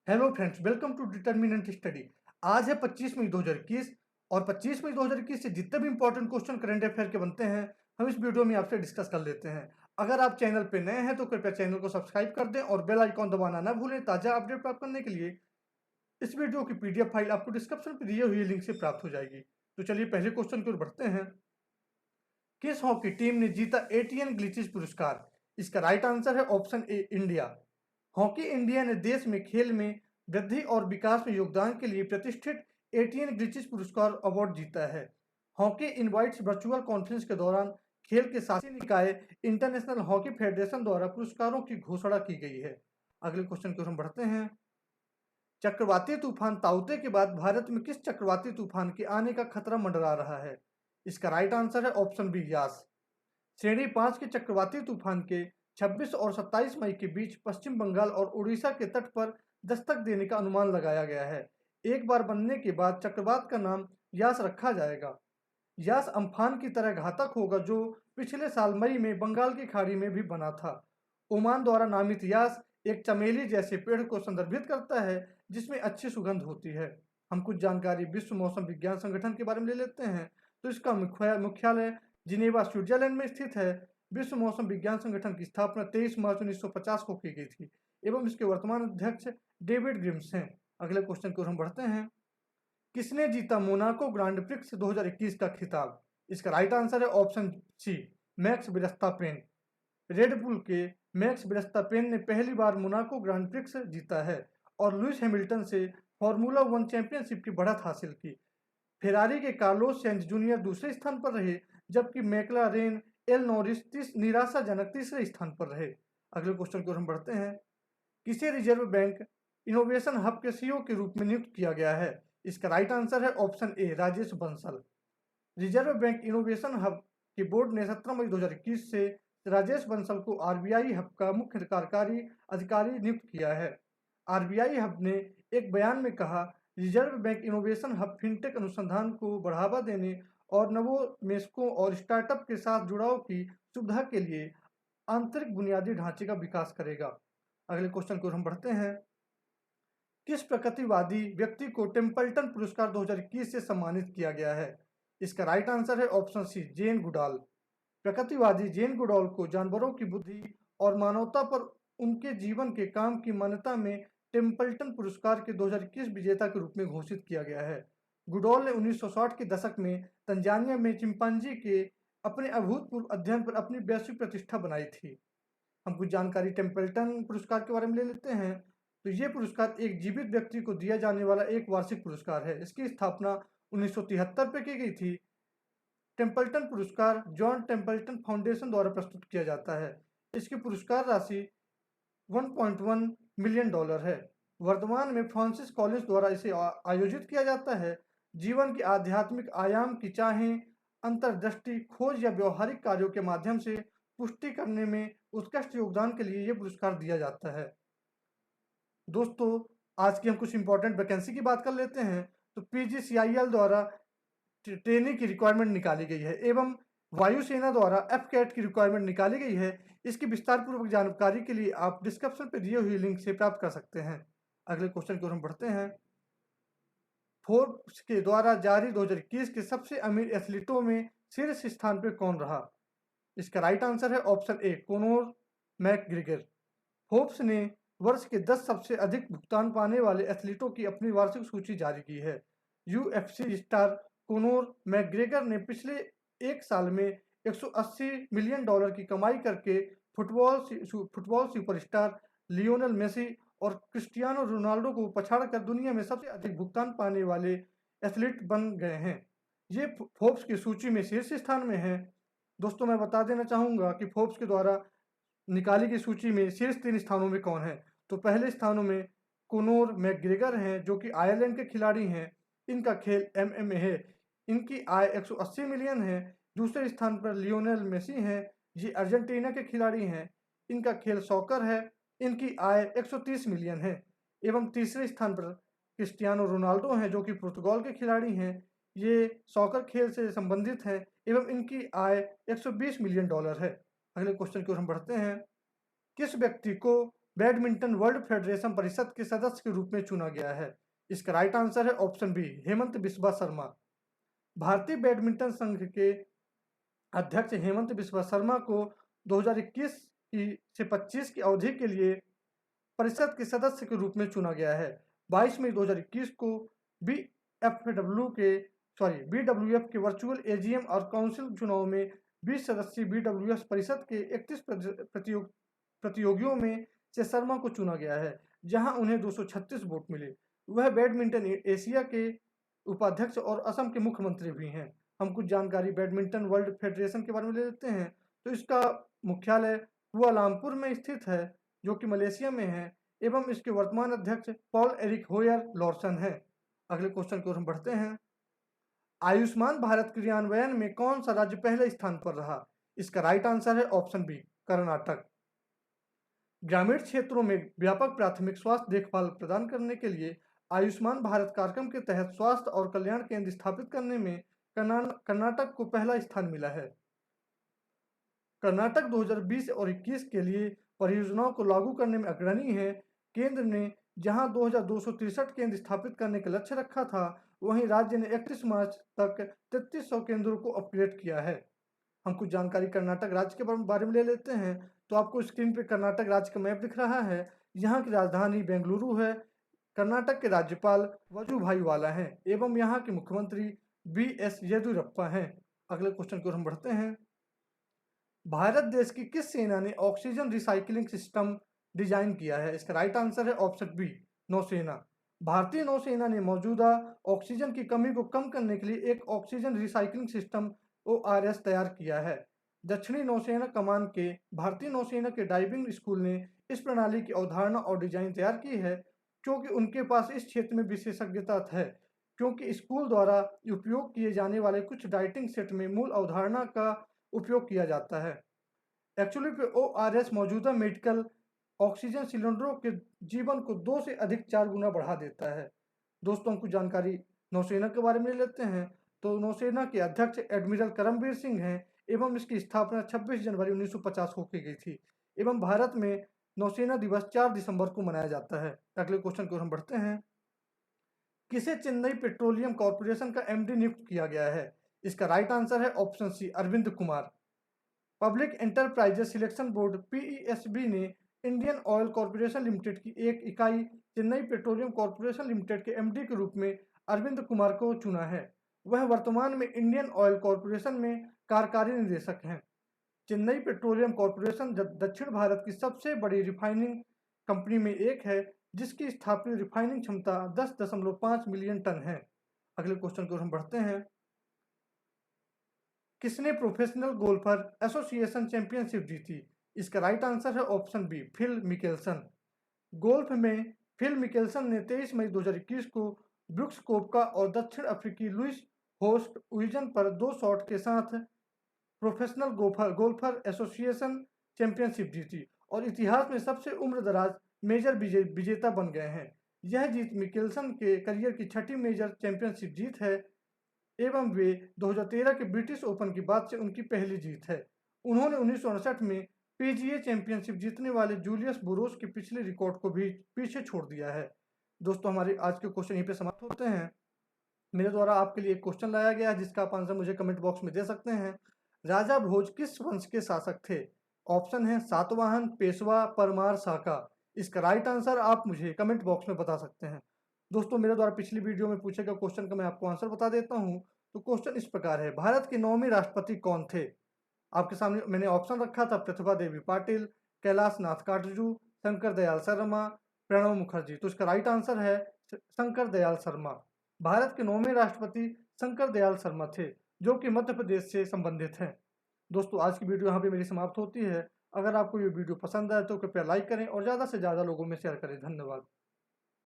Hello friends, welcome to determinant study. आज है 25 मई 2021 और 25 मई 2021 से जितने भी इंपॉर्टेंट क्वेश्चन करंट अफेयर के बनते हैं हम इस वीडियो में आपसे डिस्कस कर लेते हैं। अगर आप चैनल पे नए हैं तो कृपया चैनल को सब्सक्राइब कर दें और बेल आइकॉन दबाना ना भूलें ताजा अपडेट प्राप्त करने के लिए। इस वीडियो की पीडीएफ फाइल आपको डिस्क्रिप्शन पर दिए हुए लिंक से प्राप्त हो जाएगी। तो चलिए पहले क्वेश्चन की ओर बढ़ते हैं। किस हॉकी टीम ने जीता एटीएन ग्लिचिज पुरस्कार? इसका राइट आंसर है option A, India. Hockey India ने देश में खेल में वृद्धि और विकास में योगदान के लिए प्रतिष्ठित एटीएन ग्लिचिज पुरस्कार अवार्ड जीता है। हॉकी इनवाइट्स वर्चुअल कॉन्फ्रेंस के दौरान खेल के शासी निकाय इंटरनेशनल हॉकी फेडरेशन द्वारा पुरस्कारों की घोषणा की गई है। अगले क्वेश्चन की ओर हम बढ़ते हैं। चक्रवाती तूफान ताउते के बाद भारत में किस चक्रवाती तूफान के आने का खतरा मंडरा रहा है? इसका राइट आंसर है ऑप्शन बी, यास। श्रेणी 5 के चक्रवाती तूफान के 26 और 27 मई के बीच पश्चिम बंगाल और उड़ीसा के तट पर दस्तक देने का अनुमान लगाया गया है। एक बार बनने के बाद चक्रवात का नाम यास रखा जाएगा। यास अम्फान की तरह घातक होगा जो पिछले साल मई में बंगाल की खाड़ी में भी बना था। ओमान द्वारा नामित यास एक चमेली जैसे पेड़ को संदर्भित करता है जिसमें अच्छी सुगंध होती है। हम कुछ जानकारी विश्व मौसम विज्ञान संगठन के बारे में ले लेते हैं। तो इसका मुख्यालय जिनेवा स्विट्जरलैंड में स्थित है। विश्व मौसम विज्ञान संगठन की स्थापना 23 मार्च 1950 को की गई थी एवं इसके वर्तमान अध्यक्ष डेविड ग्रिम्स हैं। अगले क्वेश्चन की ओर हम बढ़ते हैं। किसने जीता मोनाको ग्रांड प्रिक्स 2021 का खिताब? इसका राइट आंसर है ऑप्शन सी, मैक्स विरस्तापेन। रेडबुल के मैक्स विरस्तापेन ने पहली बार मोनाको ग्रांड प्रिक्स जीता है और लुइस हैमिल्टन से फॉर्मूला 1 चैंपियनशिप की बढ़त हासिल की। फेरारी के कार्लोस सेंज जूनियर दूसरे स्थान पर रहे जबकि मैक्लारेन एल नॉरिस निराशाजनक तीसरे स्थान पर रहे। अगले क्वेश्चन की ओर हम बढ़ते हैं। किसे रिजर्व बैंक इनोवेशन हब के सीईओ के रूप में नियुक्त किया गया है? इसका राइट आंसर है option A, Rajesh Bansal. Reserve bank innovation hub के बोर्ड ने 17 मई 2021 से राजेश बंसल को आरबीआई हब का मुख्य कार्यकारी अधिकारी नियुक्त किया है। आरबीआई हब ने एक बयान में कहा, reserve bank innovation hub fintech अनुसंधान को बढ़ावा देने और नवोन्मेषकों और स्टार्टअप के साथ जुड़ाव की सुविधा के लिए आंतरिक बुनियादी ढांचे का विकास करेगा। अगले क्वेश्चन की ओर हम बढ़ते हैं। किस प्रकृतिवादी व्यक्ति को टेम्पल्टन पुरस्कार 2021 से सम्मानित किया गया है? इसका राइट आंसर है ऑप्शन सी, जेन गुडाल। प्रकृतिवादी जेन गुडाल को जानवरों की बुद्धि और मानवता पर उनके जीवन के काम की मान्यता में टेम्पल्टन पुरस्कार के 2021 विजेता के रूप में घोषित किया गया है। गुडॉल ने 1960 के दशक में तंजानिया में चिंपांजी के अपने अभूतपूर्व अध्ययन पर अपनी वैश्विक प्रतिष्ठा बनाई थी। हम कुछ जानकारी टेम्पल्टन पुरस्कार के बारे में ले लेते हैं। तो ये पुरस्कार एक जीवित व्यक्ति को दिया जाने वाला एक वार्षिक पुरस्कार है। इसकी स्थापना 1973 पे की गई थी। टेम्पल्टन पुरस्कार जॉन टेम्पल्टन फाउंडेशन द्वारा प्रस्तुत किया जाता है। इसकी पुरस्कार राशि 1.1 मिलियन डॉलर है। वर्तमान में फ्रांसिस कॉलेज द्वारा इसे आयोजित किया जाता है। जीवन के आध्यात्मिक आयाम की चाहे अंतर्दृष्टि, खोज या व्यवहारिक कार्यों के माध्यम से पुष्टि करने में उत्कृष्ट योगदान के लिए यह पुरस्कार दिया जाता है। दोस्तों, आज की हम कुछ इंपॉर्टेंट वैकेंसी की बात कर लेते हैं। तो पीजीसीआईएल द्वारा ट्रेनिंग की रिक्वायरमेंट निकाली गई है एवं वायुसेना द्वारा एफ कैट की रिक्वायरमेंट निकाली गई है। इसकी विस्तार पूर्वक जानकारी के लिए आप डिस्क्रिप्शन पर दिए हुए लिंक से प्राप्त कर सकते हैं। अगले क्वेश्चन की ओर हम बढ़ते हैं। फोर्ब्स के द्वारा जारी 2021 के सबसे अमीर एथलीटों में शीर्ष स्थान पर कौन रहा? इसका राइट आंसर है ऑप्शन ए, कोनोर मैकग्रेगर। फोर्ब्स ने वर्ष के 10 सबसे अधिक भुगतान पाने वाले एथलीटों की अपनी वार्षिक सूची जारी की है। यूएफसी स्टार कोनोर मैकग्रेगर ने पिछले एक साल में 180 मिलियन डॉलर की कमाई करके फुटबॉल सुपरस्टार लियोनेल मेसी और क्रिस्टियानो रोनाल्डो को पछाड़कर दुनिया में सबसे अधिक भुगतान पाने वाले एथलीट बन गए हैं। ये फोर्ब्स की सूची में शीर्ष स्थान में है। दोस्तों, मैं बता देना चाहूँगा कि फोर्ब्स के द्वारा निकाली गई सूची में शीर्ष 3 स्थानों में कौन है। तो पहले स्थानों में कोनोर मैकग्रेगर हैं जो कि आयरलैंड के खिलाड़ी हैं। इनका खेल एमएमए है। इनकी आय 180 मिलियन है। दूसरे स्थान पर लियोनेल मेसी हैं, ये अर्जेंटीना के खिलाड़ी हैं। इनका खेल सॉकर है। इनकी आय 130 मिलियन है। एवं तीसरे स्थान पर क्रिस्टियानो रोनाल्डो हैं जो कि पुर्तगाल के खिलाड़ी हैं। ये सॉकर खेल से संबंधित हैं एवं इनकी आय 120 मिलियन डॉलर है। अगले क्वेश्चन की ओर हम बढ़ते हैं। किस व्यक्ति को बैडमिंटन वर्ल्ड फेडरेशन परिषद के सदस्य के रूप में चुना गया है? इसका राइट आंसर है ऑप्शन बी, हेमंत बिस्वा शर्मा। भारतीय बैडमिंटन संघ के अध्यक्ष हेमंत बिस्वा शर्मा को 2021 से 25 की अवधि के लिए परिषद के सदस्य के रूप में चुना गया है। 22 मई 2021 को BWF के वर्चुअल एजीएम और काउंसिल चुनाव में 20 सदस्यीय BWF परिषद के 31 प्रतियोगियों में से शर्मा को चुना गया है, जहां उन्हें 236 वोट मिले। वह बैडमिंटन एशिया के उपाध्यक्ष और असम के मुख्यमंत्री भी हैं। हम कुछ जानकारी बैडमिंटन वर्ल्ड फेडरेशन के बारे में ले लेते हैं। तो इसका मुख्यालय कुआलालंपुर में स्थित है, जो कि मलेशिया में है, एवं इसके वर्तमान अध्यक्ष पॉल एरिक होयर लॉर्सन है। अगले क्वेश्चन की ओर हम बढ़ते हैं। आयुष्मान भारत क्रियान्वयन में कौन सा राज्य पहले स्थान पर रहा? इसका राइट आंसर है ऑप्शन बी, कर्नाटक। ग्रामीण क्षेत्रों में व्यापक प्राथमिक स्वास्थ्य देखभाल प्रदान करने के लिए आयुष्मान भारत कार्यक्रम के तहत स्वास्थ्य और कल्याण केंद्र स्थापित करने में कर्नाटक को पहला स्थान मिला है। कर्नाटक 2020 और 21 के लिए परियोजनाओं को लागू करने में अग्रणी है। केंद्र ने जहां 2263 केंद्र स्थापित करने का लक्ष्य रखा था, वहीं राज्य ने 31 मार्च तक 3300 केंद्रों को अपग्रेड किया है। हम कुछ जानकारी कर्नाटक राज्य के बारे में ले लेते हैं। तो आपको स्क्रीन पे कर्नाटक राज्य का मैप दिख रहा है। यहाँ की राजधानी बेंगलुरु है। कर्नाटक के राज्यपाल वजुभाई वाला हैं एवं यहाँ के मुख्यमंत्री BS येदियुरप्पा हैं। अगले क्वेश्चन की ओर हम बढ़ते हैं। भारत देश की किस सेना ने ऑक्सीजन रिसाइकलिंग सिस्टम डिजाइन किया है? इसका राइट आंसर है ऑप्शन बी, नौसेना। भारतीय नौसेना ने मौजूदा ऑक्सीजन की कमी को कम करने के लिए एक ऑक्सीजन रिसाइकलिंग सिस्टम ORS तैयार किया है। दक्षिणी नौसेना कमान के भारतीय नौसेना के डाइविंग स्कूल ने इस प्रणाली की अवधारणा और डिजाइन तैयार की है, क्योंकि उनके पास इस क्षेत्र में विशेषज्ञता है। क्योंकि स्कूल द्वारा उपयोग किए जाने वाले कुछ डाइटिंग सेट में मूल अवधारणा का उपयोग किया जाता है। एक्चुअली पे ORS मौजूदा मेडिकल ऑक्सीजन सिलेंडरों के जीवन को 2 से अधिक 4 गुना बढ़ा देता है। दोस्तों, कुछ जानकारी नौसेना के बारे में लेते हैं। तो नौसेना के अध्यक्ष एडमिरल करमबीर सिंह हैं एवं इसकी स्थापना 26 जनवरी 1950 को की गई थी एवं भारत में नौसेना दिवस 4 दिसंबर को मनाया जाता है। अगले क्वेश्चन की ओर हम बढ़ते हैं। किसे चेन्नई पेट्रोलियम कॉर्पोरेशन का MD नियुक्त किया गया है? इसका राइट आंसर है option C, Arvind Kumar. Public Enterprises Selection Board PESB ने इंडियन ऑयल कॉर्पोरेशन लिमिटेड की एक इकाई चेन्नई पेट्रोलियम कॉर्पोरेशन लिमिटेड के MD के रूप में अरविंद कुमार को चुना है। वह वर्तमान में इंडियन ऑयल कॉर्पोरेशन में कार्यकारी निदेशक हैं। चेन्नई पेट्रोलियम कॉर्पोरेशन दक्षिण भारत की सबसे बड़ी रिफाइनिंग कंपनी में एक है, जिसकी स्थापित रिफाइनिंग क्षमता 10.5 मिलियन टन है। अगले क्वेश्चन की ओर हम बढ़ते हैं। किसने प्रोफेशनल गोल्फर एसोसिएशन चैंपियनशिप जीती? इसका राइट आंसर है option B, Phil Mickelson. Golf में फिल मिकेल्सन ने 23 मई 2021 को ब्रुक्स कोपका और दक्षिण अफ्रीकी लुइस होस्ट उइजन पर 2 शॉट के साथ प्रोफेशनल गोल्फर एसोसिएशन चैंपियनशिप जीती और इतिहास में सबसे उम्रदराज मेजर विजेता बन गए हैं। यह जीत मिकेल्सन के करियर की 6ठी मेजर चैंपियनशिप जीत है एवं वे 2013 के ब्रिटिश ओपन के बाद से उनकी पहली जीत है। उन्होंने 1959 में PGA चैंपियनशिप जीतने वाले जूलियस बोरोस के पिछले रिकॉर्ड को भी पीछे छोड़ दिया है। दोस्तों, हमारे आज के क्वेश्चन यहीं पे समाप्त होते हैं। मेरे द्वारा आपके लिए एक क्वेश्चन लाया गया है, जिसका आप आंसर मुझे कमेंट बॉक्स में दे सकते हैं। राजा भोज किस वंश के शासक थे? ऑप्शन है सातवाहन, पेशवा, परमार, साका। इसका राइट आंसर आप मुझे कमेंट बॉक्स में बता सकते हैं। दोस्तों, मेरे द्वारा पिछली वीडियो में पूछे गए क्वेश्चन का मैं आपको आंसर बता देता हूं। तो क्वेश्चन इस प्रकार है, भारत के 9वें राष्ट्रपति कौन थे? आपके सामने मैंने ऑप्शन रखा था, प्रतिभा देवी पाटिल, कैलाश नाथ काटजू, शंकर दयाल शर्मा, प्रणब मुखर्जी। तो इसका राइट आंसर है शंकर दयाल शर्मा। भारत के 9वें राष्ट्रपति शंकर दयाल शर्मा थे, जो कि मध्य प्रदेश से संबंधित हैं। दोस्तों, आज की वीडियो यहाँ पे मेरी समाप्त होती है। अगर आपको ये वीडियो पसंद आए तो कृपया लाइक करें और ज़्यादा से ज़्यादा लोगों में शेयर करें। धन्यवाद।